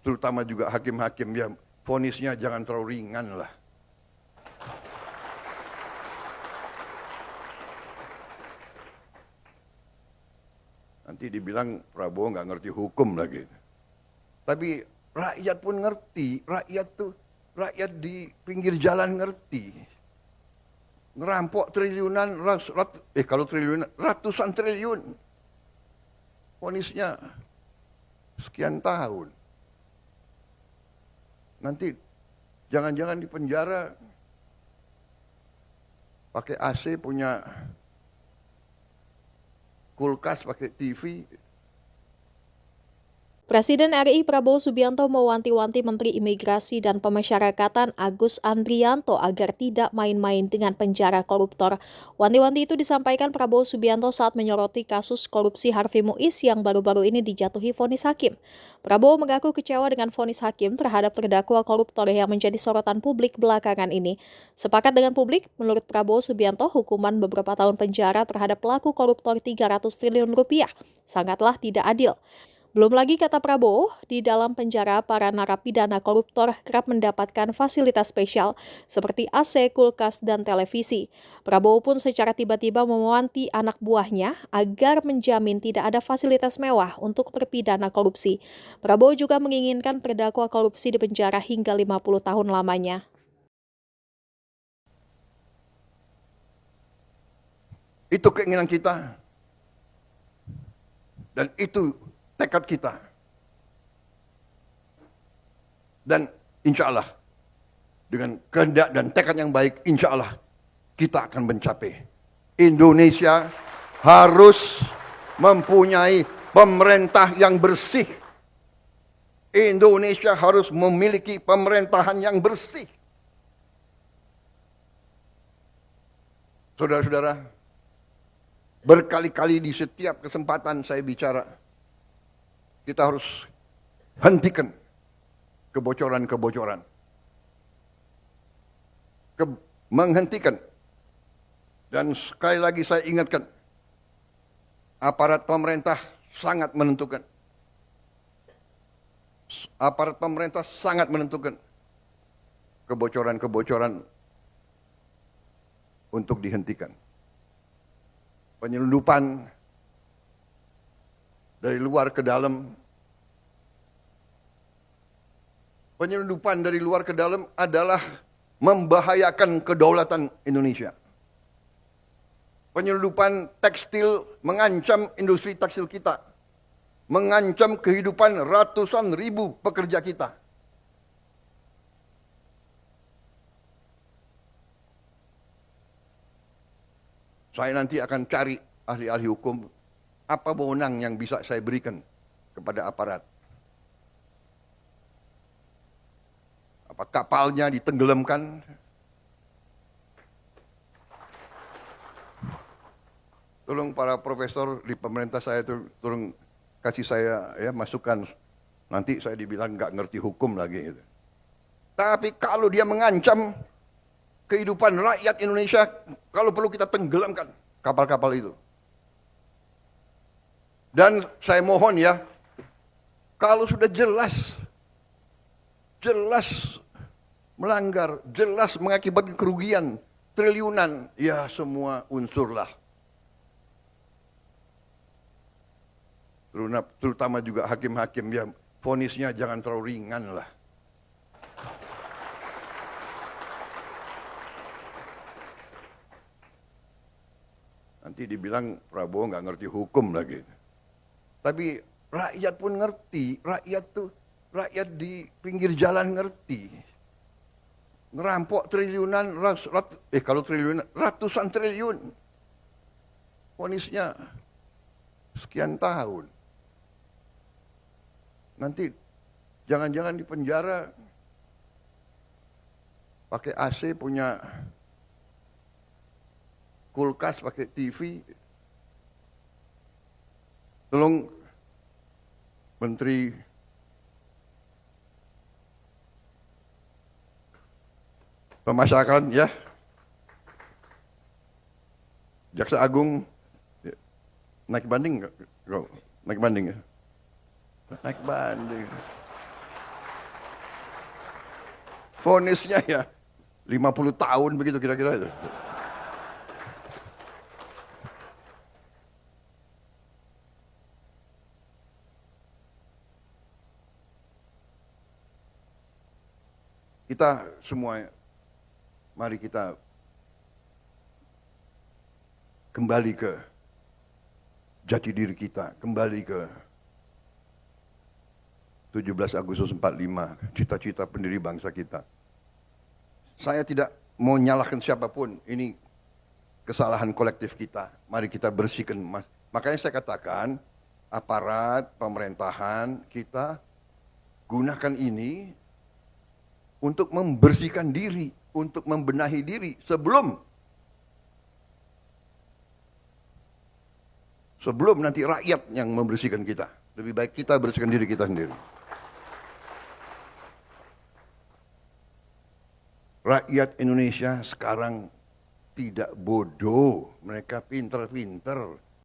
terutama juga hakim-hakim ya, vonisnya jangan terlalu ringan lah. Nanti dibilang Prabowo nggak ngerti hukum lagi. Tapi rakyat pun ngerti, rakyat di pinggir jalan ngerti. Ngerampok triliunan, kalau triliunan, ratusan triliun. Vonisnya sekian tahun. Nanti jangan-jangan di penjara pakai AC, punya kulkas, pakai TV. Presiden RI Prabowo Subianto mewanti-wanti Menteri Imigrasi dan Pemasyarakatan Agus Andrianto agar tidak main-main dengan penjara koruptor. Wanti-wanti itu disampaikan Prabowo Subianto saat menyoroti kasus korupsi Harvey Muiz yang baru-baru ini dijatuhi vonis hakim. Prabowo mengaku kecewa dengan vonis hakim terhadap terdakwa koruptor yang menjadi sorotan publik belakangan ini. Sepakat dengan publik, menurut Prabowo Subianto, hukuman beberapa tahun penjara terhadap pelaku koruptor 300 triliun rupiah sangatlah tidak adil. Belum lagi, kata Prabowo, di dalam penjara para narapidana koruptor kerap mendapatkan fasilitas spesial seperti AC, kulkas, dan televisi. Prabowo pun secara tiba-tiba mewanti anak buahnya agar menjamin tidak ada fasilitas mewah untuk terpidana korupsi. Prabowo juga menginginkan terdakwa korupsi di penjara hingga 50 tahun lamanya. Itu keinginan kita. Dan itu tekad kita. Dan insya Allah, dengan kehendak dan tekad yang baik, insya Allah kita akan mencapai. Indonesia harus mempunyai pemerintah yang bersih. Indonesia harus memiliki pemerintahan yang bersih. Saudara-saudara, berkali-kali di setiap kesempatan saya bicara, kita harus hentikan kebocoran-kebocoran. Menghentikan. Dan sekali lagi saya ingatkan, aparat pemerintah sangat menentukan. Aparat pemerintah sangat menentukan kebocoran-kebocoran untuk dihentikan. Penyelundupan dari luar ke dalam. Penyelundupan dari luar ke dalam adalah membahayakan kedaulatan Indonesia. Penyelundupan tekstil mengancam industri tekstil kita. Mengancam kehidupan ratusan ribu pekerja kita. Saya nanti akan cari ahli-ahli hukum, apa wewenang yang bisa saya berikan kepada aparat. Apa kapalnya ditenggelamkan? Tolong para profesor di pemerintah saya itu tolong kasih saya ya masukan. Nanti saya dibilang nggak ngerti hukum lagi. Tapi kalau dia mengancam kehidupan rakyat Indonesia, kalau perlu kita tenggelamkan kapal-kapal itu. Dan saya mohon ya, kalau sudah jelas melanggar, jelas mengakibatkan kerugian triliunan, ya semua unsurlah. Terutama juga hakim-hakim ya, vonisnya jangan terlalu ringan lah. Nanti dibilang Prabowo nggak ngerti hukum lagi. Tapi rakyat pun ngerti, rakyat di pinggir jalan ngerti. Ngerampok triliunan, kalau triliunan, ratusan triliun. Vonisnya sekian tahun. Nanti jangan-jangan di penjara pakai AC, punya kulkas, pakai TV. Tolong Menteri Pemasyarakatan ya, Jaksa Agung naik banding nggak? Naik banding ya? Naik banding. Vonisnya ya 50 tahun begitu kira-kira itu. Kita semua, mari kita kembali ke jati diri kita, kembali ke 17 Agustus 45, cita-cita pendiri bangsa kita. Saya tidak mau nyalahkan siapapun, ini kesalahan kolektif kita. Mari kita bersihkan. Makanya saya katakan, aparat pemerintahan kita gunakan ini untuk membersihkan diri, untuk membenahi diri sebelum nanti rakyat yang membersihkan kita. Lebih baik kita bersihkan diri kita sendiri. Rakyat Indonesia sekarang tidak bodoh, mereka pinter-pinter.